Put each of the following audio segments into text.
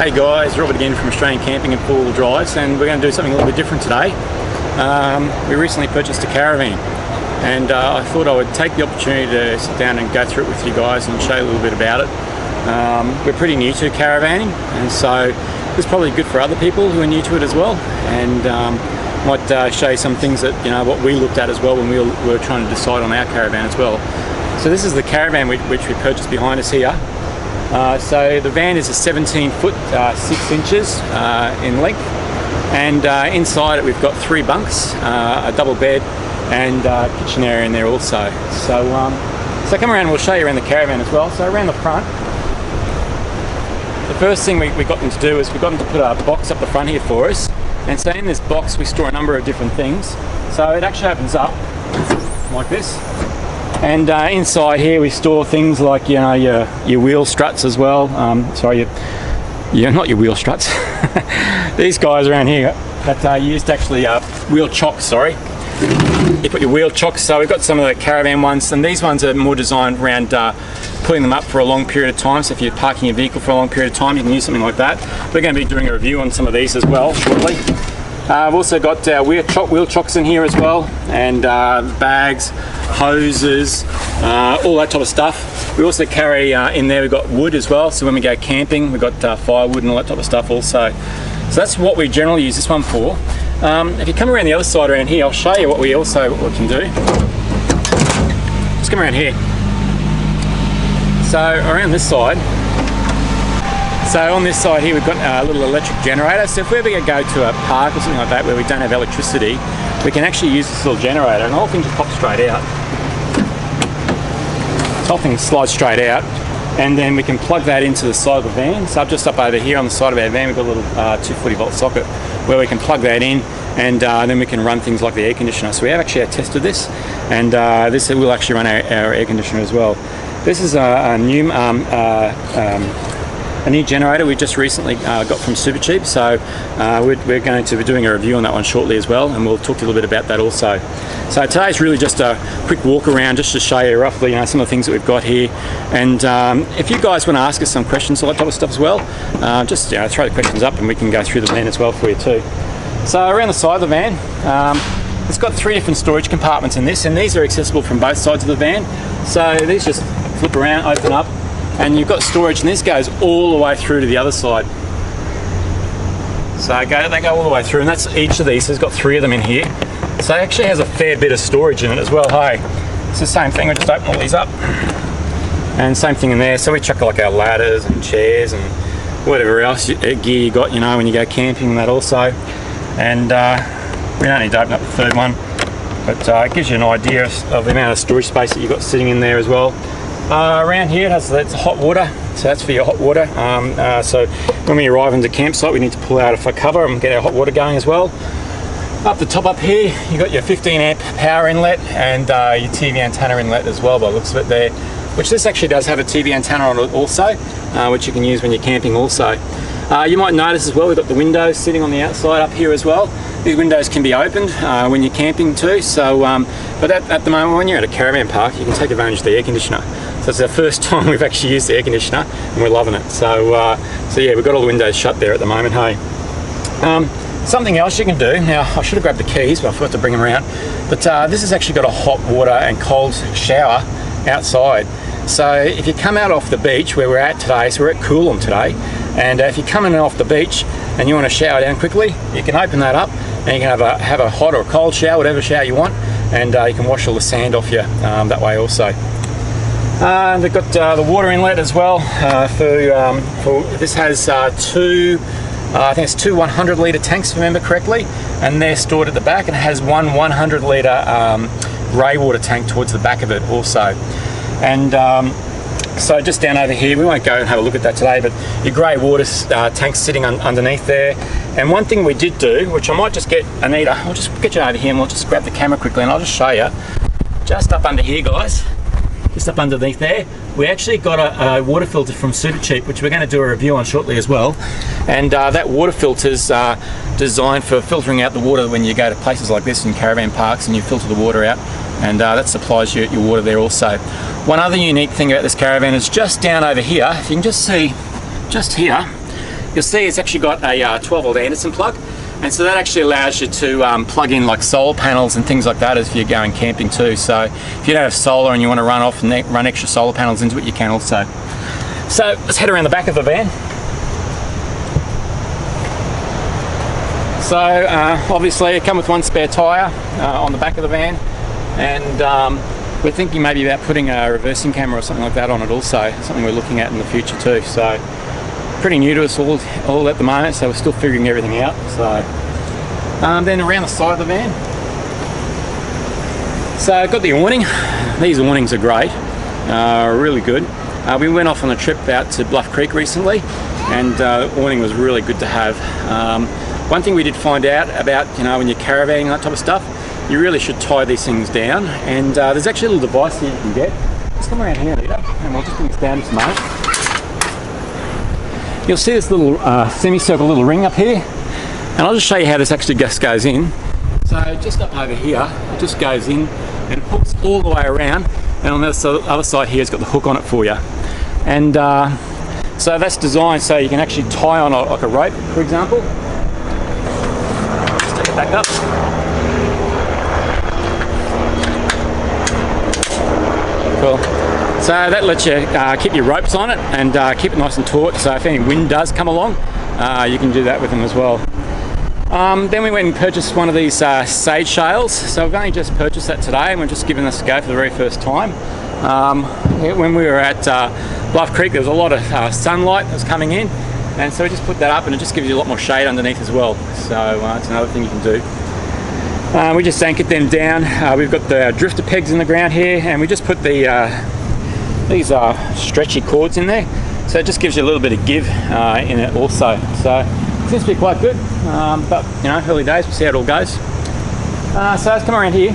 Hey guys, Robert again from Australian Camping and Four Wheel Drives, and we're going to do something a little bit different today. We recently purchased a caravan, and I thought I would take the opportunity to sit down and go through it with you guys and show you a little bit about it. We're pretty new to caravanning, and so it's probably good for other people who are new to it as well, and might show you some things that, what we looked at as well when we were trying to decide on our caravan as well. So this is the caravan which we purchased behind us here. So the van is a 17 foot 6 inches in length, and inside it we've got 3 bunks, a double bed and kitchen area in there also. So come around and we'll show you around the caravan as well. So around the front, the first thing we got them to do is we got them to put a box up the front here for us, and so in this box we store a number of different things. So it actually opens up like this. And inside here we store things like your wheel struts as well. Sorry, not your wheel struts. These guys around here that are used to actually wheel chocks. Sorry, you put your wheel chocks. So we've got some of the caravan ones, and these ones are more designed around putting them up for a long period of time. So if you're parking your vehicle for a long period of time, you can use something like that. We're going to be doing a review on some of these as well shortly. I've also got wheel chocks in here as well, and bags, hoses, all that type of stuff. We also carry in there, we've got wood as well, so when we go camping we've got firewood and all that type of stuff also. So that's what we generally use this one for. If you come around the other side around here, I'll show you what we can do. Let's come around here. So around this side, so on this side here we've got a little electric generator. So if we ever go to a park or something like that where we don't have electricity, we can actually use this little generator, and the whole thing just pops straight out. The whole thing slides straight out, and then we can plug that into the side of the van. So just up over here on the side of our van we've got a little 240 volt socket where we can plug that in, and then we can run things like the air conditioner. So we have actually tested this, and this will actually run our air conditioner as well. This is a new generator we just recently got from Supercheap, so we're going to be doing a review on that one shortly as well, and we'll talk to you a little bit about that also. So today's really just a quick walk around just to show you roughly some of the things that we've got here, and if you guys want to ask us some questions, all that type of stuff as well, just throw the questions up and we can go through the van as well for you too. So around the side of the van, it's got 3 different storage compartments in this, and these are accessible from both sides of the van. So these just flip around, open up, and you've got storage, and this goes all the way through to the other side. So they go all the way through, and that's each of these. So it's got 3 of them in here. So it actually has a fair bit of storage in it as well. Hey, it's the same thing. We just open all these up, and same thing in there. So we chuck like our ladders and chairs and whatever else gear you got, when you go camping and that also. And we don't need to open up the 3rd one, but it gives you an idea of the amount of storage space that you've got sitting in there as well. Around here that's hot water, so that's for your hot water. So when we arrive on the campsite we need to pull out a cover and get our hot water going as well. Up the top up here you've got your 15 amp power inlet and your TV antenna inlet as well by the looks of it there, which this actually does have a TV antenna on it also, which you can use when you're camping also. You might notice as well we've got the windows sitting on the outside up here as well. These windows can be opened when you're camping too, so but at the moment when you're at a caravan park you can take advantage of the air conditioner. So it's our first time we've actually used the air conditioner and we're loving it. So yeah, we've got all the windows shut there at the moment. Hey, something else you can do, now I should have grabbed the keys but I forgot to bring them around, but this has actually got a hot water and cold shower outside. So if you come out off the beach where we're at today, so we're at Coolum today, and if you're coming off the beach and you want to shower down quickly, you can open that up and you can have a hot or a cold shower, whatever shower you want, and you can wash all the sand off you that way also. They've got the water inlet as well. For this has 2 I think it's 2 100 litre tanks if I remember correctly, and they're stored at the back, and it has one 100 litre grey water tank towards the back of it also. And so just down over here, we won't go and have a look at that today, but your grey water tank's sitting underneath there. And one thing we did do, which I might just get Anita, I'll just get you over here and we'll just grab the camera quickly and I'll just show you. Just up under here guys, just up underneath there, we actually got a water filter from Supercheap, which we're going to do a review on shortly as well. And that water filter's designed for filtering out the water when you go to places like this in caravan parks and you filter the water out, and that supplies your water there also. One other unique thing about this caravan is just down over here, if you can just see just here, you'll see it's actually got a 12 volt Anderson plug, and so that actually allows you to plug in like solar panels and things like that as you're going camping too. So if you don't have solar and you want to run off and run extra solar panels into it, you can also. So let's head around the back of the van. So obviously it comes with one spare tyre on the back of the van, and we're thinking maybe about putting a reversing camera or something like that on it also, something we're looking at in the future too. So pretty new to us all at the moment, so we're still figuring everything out. So then around the side of the van, so I've got the awning. These awnings are great, really good. We went off on a trip out to Bluff Creek recently, and the awning was really good to have. One thing we did find out about, when you're caravanning, that type of stuff, you really should tie these things down, and there's actually a little device here you can get. Just come around here, Lita, and we'll just bring this down just a moment. You'll see this little semicircle little ring up here, and I'll just show you how this actually just goes in. So just up over here, it just goes in and hooks all the way around, and on the other side here it's got the hook on it for you. And so that's designed so you can actually tie on like a rope, for example. Just take it back up. Cool. So that lets you keep your ropes on it and keep it nice and taut, so if any wind does come along, you can do that with them as well. Then we went and purchased one of these sage sails. So we've only just purchased that today, and we're just giving this a go for the very first time. When we were at Bluff Creek, there was a lot of sunlight that was coming in, and so we just put that up, and it just gives you a lot more shade underneath as well. So it's another thing you can do. We just anchored them down. We've got the drifter pegs in the ground here, and we just put these stretchy cords in there, so it just gives you a little bit of give in it also. So it seems to be quite good, but early days, we'll see how it all goes. So let's come around here.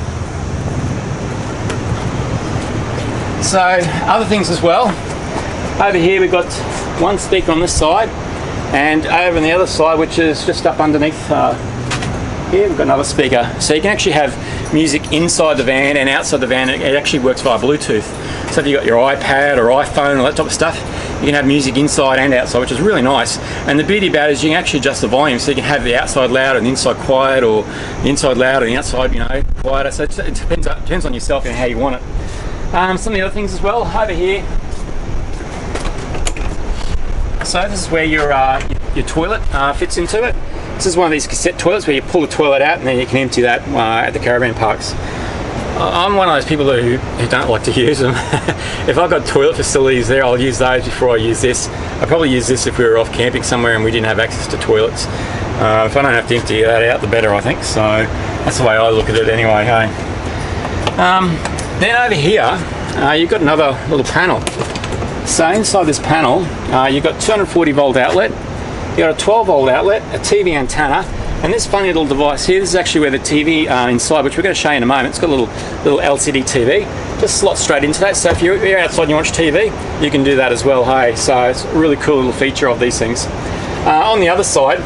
So other things as well. Over here we've got one speaker on this side, and over on the other side, which is just up underneath here, we've got another speaker. So you can actually have music inside the van and outside the van. It actually works via Bluetooth. So if you've got your iPad or iPhone or that type of stuff, you can have music inside and outside, which is really nice. And the beauty about it is you can actually adjust the volume, so you can have the outside loud and the inside quiet, or the inside loud and the outside, quieter. So it depends on yourself and how you want it. Some of the other things as well over here. So this is where your toilet fits into it. This is one of these cassette toilets where you pull the toilet out and then you can empty that at the caravan parks. I'm one of those people who don't like to use them. If I've got toilet facilities there, I'll use those before I use this. I'd probably use this if we were off camping somewhere and we didn't have access to toilets. If I don't have to empty that out, the better, I think. So that's the way I look at it anyway, hey. Then over here, you've got another little panel. So inside this panel, you've got 240 volt outlet, you've got a 12 volt outlet, a TV antenna, and this funny little device here, this is actually where the TV inside, which we're going to show you in a moment, it's got a little LCD TV, just slots straight into that. So if you're outside and you watch TV, you can do that as well, hey. So it's a really cool little feature of these things. On the other side,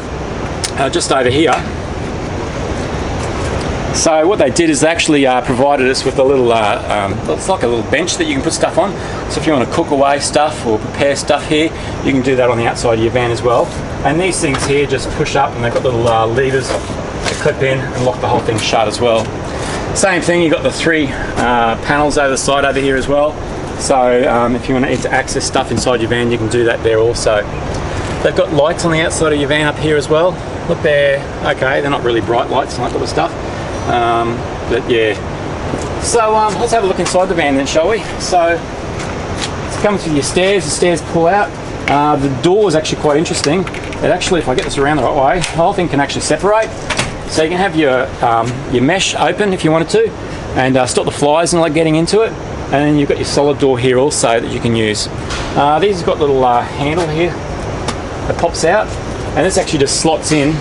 just over here, so what they did is they actually provided us with a little, it's like a little bench that you can put stuff on. So if you want to cook away stuff or prepare stuff here, you can do that on the outside of your van as well. And these things here just push up, and they've got little levers that clip in and lock the whole thing shut as well. Same thing, you've got the three panels over the side over here as well. So if you want to access stuff inside your van, you can do that there also. They've got lights on the outside of your van up here as well. Look there, okay, they're not really bright lights and that type of stuff. But yeah, so let's have a look inside the van then, shall we? So it comes with your stairs. The stairs pull out. The door is actually quite interesting. It actually, if I get this around the right way, the whole thing can actually separate. So you can have your mesh open if you wanted to, and stop the flies and like getting into it. And then you've got your solid door here also that you can use. These have got a little handle here that pops out, and this actually just slots in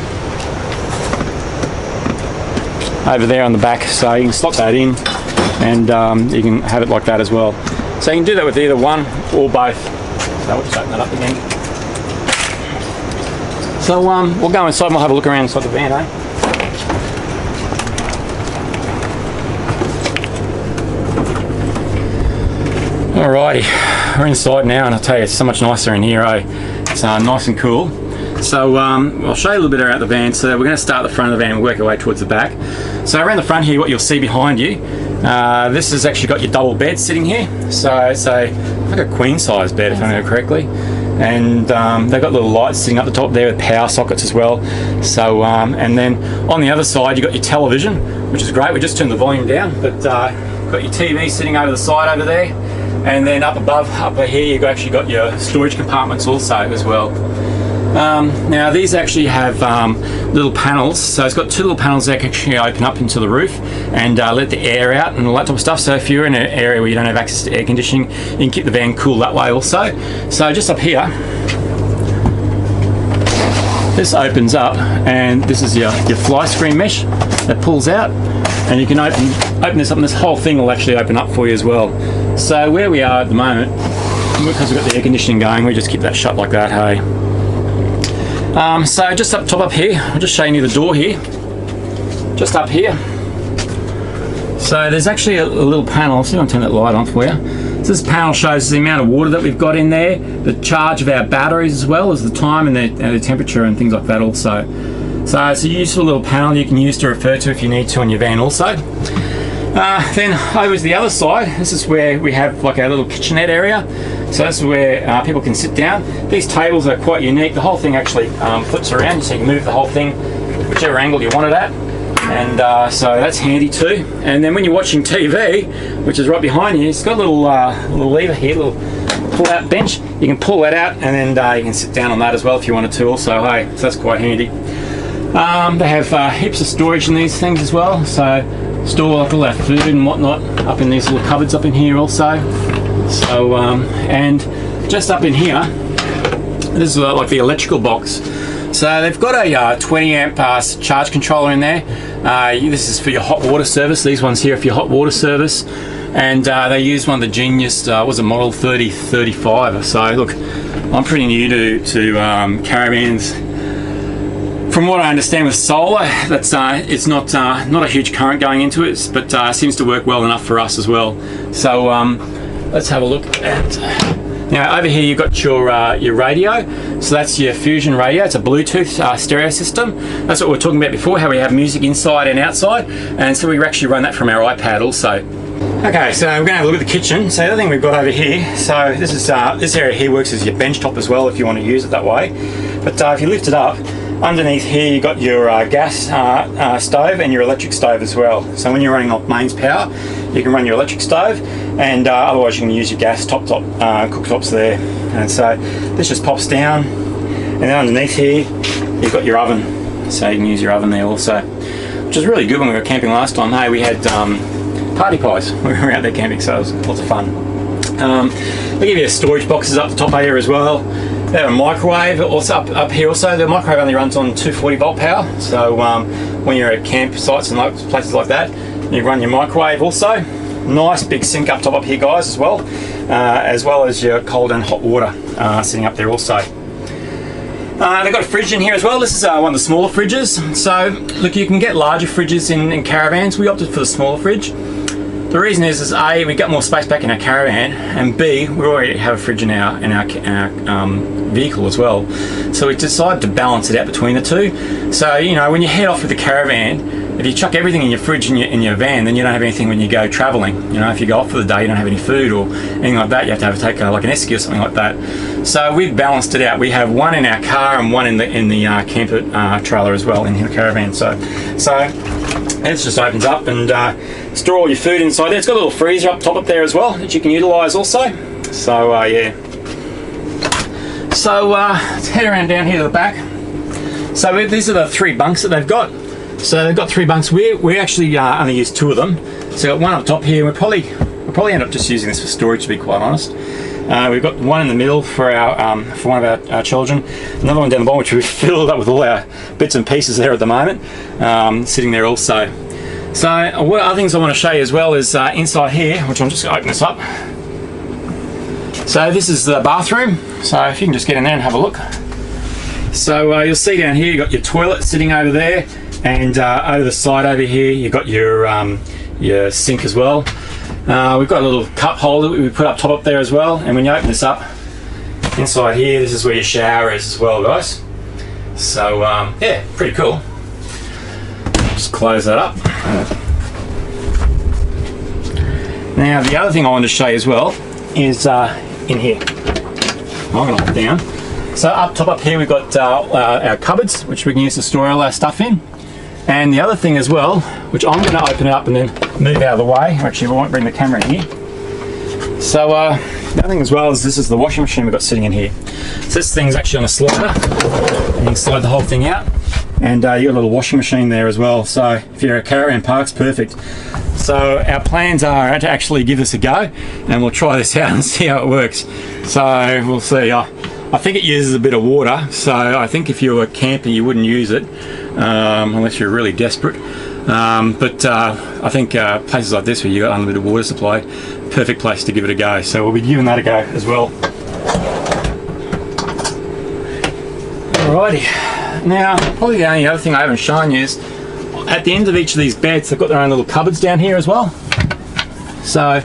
over there on the back, so you can slot that in, and you can have it like that as well. So you can do that with either one or both. So we'll just open that up again. So we'll go inside and we'll have a look around inside the van, eh? Alrighty, we're inside now, and I'll tell you, it's so much nicer in here, eh? It's nice and cool. So I'll show you a little bit around the van. So we're going to start at the front of the van and work our way towards the back. So around the front here, what you'll see behind you, this has actually got your double bed sitting here. So it's like a queen size bed, if I remember correctly. And they've got little lights sitting up the top there with power sockets as well. So and then on the other side you've got your television, which is great. We just turned the volume down, but you've got your TV sitting over the side over there. And then up above, up here, you've actually got your storage compartments also as well. Now these actually have little panels, so it's got two little panels that can actually open up into the roof and let the air out and all that type of stuff. So if you're in an area where you don't have access to air conditioning, you can keep the van cool that way also. So just up here, this opens up, and this is your fly screen mesh that pulls out, and you can open this up, and this whole thing will actually open up for you as well. So where we are at the moment, because we've got the air conditioning going, we just keep that shut like that, hey. So just up top up here, I'll just show you the door here, just up here. So there's actually a little panel. I'll see if I can turn that light on for you. So this panel shows the amount of water that we've got in there, the charge of our batteries as well as the time and the temperature and things like that also. So it's a useful little panel you can use to refer to if you need to on your van also. Then over to the other side, this is where we have like our little kitchenette area. So this is where people can sit down. These tables are quite unique. The whole thing actually flips around, so you can move the whole thing whichever angle you want it at. And so that's handy too. And then when you're watching TV, which is right behind you, it's got a little lever here, little pull-out bench. You can pull that out, and then you can sit down on that as well if you wanted to also, hey, so that's quite handy. They have heaps of storage in these things as well, so store like all our food and whatnot up in these little cupboards up in here also. So and just up in here, this is like the electrical box. So they've got a 20 amp charge controller in there. This is for your hot water service. These ones here are for your hot water service. And they use one of the Genius, was a model 3035. So look, I'm pretty new to caravans. From what I understand with solar, that's it's not a huge current going into it, but seems to work well enough for us as well. So let's have a look at. Now over here you've got your radio, so that's your Fusion radio. It's a Bluetooth stereo system. That's what we were talking about before, how we have music inside and outside, and so we actually run that from our iPad also. Okay, so we're going to have a look at the kitchen. So the other thing we've got over here, so this is this area here works as your bench top as well if you want to use it that way. But if you lift it up, underneath here you've got your gas stove and your electric stove as well. So when you're running off mains power, you can run your electric stove, and otherwise you can use your gas cooktops there. And so this just pops down, and then underneath here you've got your oven, so you can use your oven there also, which is really good. When we were camping last time, hey, we had party pies when we were out there camping, so it was lots of fun. They give you storage boxes up the top here as well. They have a microwave also up here also. The microwave only runs on 240 volt power, so when you're at campsites and places like that, you run your microwave also. Nice big sink up top up here, guys, as well as your cold and hot water sitting up there also. They've got a fridge in here as well. This is one of the smaller fridges. So look, you can get larger fridges in caravans. We opted for the smaller fridge. The reason is A, we got more space back in our caravan, and B, we already have a fridge in our vehicle as well. So we decided to balance it out between the two. So, you know, when you head off with the caravan, if you chuck everything in your fridge in your van, then you don't have anything when you go travelling. You know, if you go off for the day, you don't have any food or anything like that. You have to take like an esky or something like that. So we've balanced it out. We have one in our car and one in the camper trailer as well in the caravan. So it just opens up and store all your food inside there. It's got a little freezer up top up there as well that you can utilise also. So yeah. So let's head around down here to the back. So these are the 3 bunks that they've got. So they've got 3 bunks. We actually only use 2 of them. So we've got one up top here. We'll probably end up just using this for storage, to be quite honest. We've got one in the middle for one of our children. Another one down the bottom, which we've filled up with all our bits and pieces there at the moment, sitting there also. So what other things I want to show you as well is inside here, which I'm just going to open this up. So this is the bathroom. So if you can just get in there and have a look. So you'll see down here you've got your toilet sitting over there, and over the side over here you've got your sink as well. We've got a little cup holder that we put up top up there as well, and when you open this up, inside here, this is where your shower is as well, guys. So yeah, pretty cool. Just close that up. Now the other thing I wanted to show you as well is in here. I'm going to put down. So up top up here we've got our cupboards, which we can use to store all our stuff in. And the other thing as well, which I'm going to open it up and then move out of the way. Actually, we won't bring the camera in here. So the other thing as well is this is the washing machine we've got sitting in here. So this thing's actually on a slider, and you can slide the whole thing out. And you got a little washing machine there as well. So if you're a caravan park, it's perfect. So our plans are to actually give this a go, and we'll try this out and see how it works. So we'll see. I think it uses a bit of water, so I think if you were camping you wouldn't use it unless you're really desperate. But I think places like this where you've got unlimited water supply, perfect place to give it a go. So we'll be giving that a go as well. Alrighty. Now, probably the only other thing I haven't shown you is at the end of each of these beds, they've got their own little cupboards down here as well. So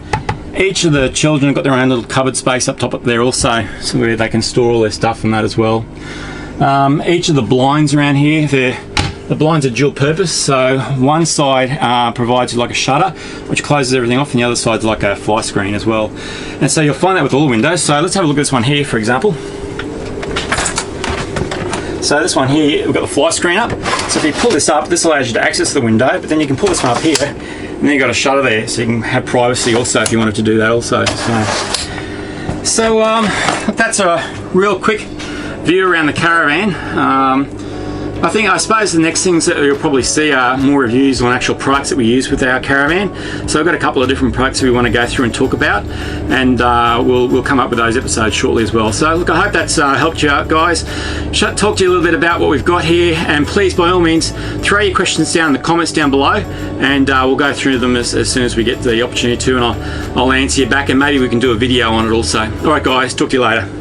each of the children have got their own little cupboard space up top up there also, so where they can store all their stuff and that as well. Each of the blinds around here, the blinds are dual purpose, so one side provides you like a shutter which closes everything off, and the other side's like a fly screen as well. And so you'll find that with all the windows. So let's have a look at this one here, for example. So this one here, we've got the fly screen up. So if you pull this up, this allows you to access the window, but then you can pull this one up here, and then you've got a shutter there, so you can have privacy also if you wanted to do that also. So that's a real quick view around the caravan. I suppose the next things that you'll probably see are more reviews on actual products that we use with our caravan. So I've got a couple of different products we want to go through and talk about, and we'll come up with those episodes shortly as well. So look, I hope that's helped you out, guys. Talk to you a little bit about what we've got here, and please by all means throw your questions down in the comments down below, and we'll go through them as soon as we get the opportunity to, and I'll answer you back, and maybe we can do a video on it also. Alright guys, talk to you later.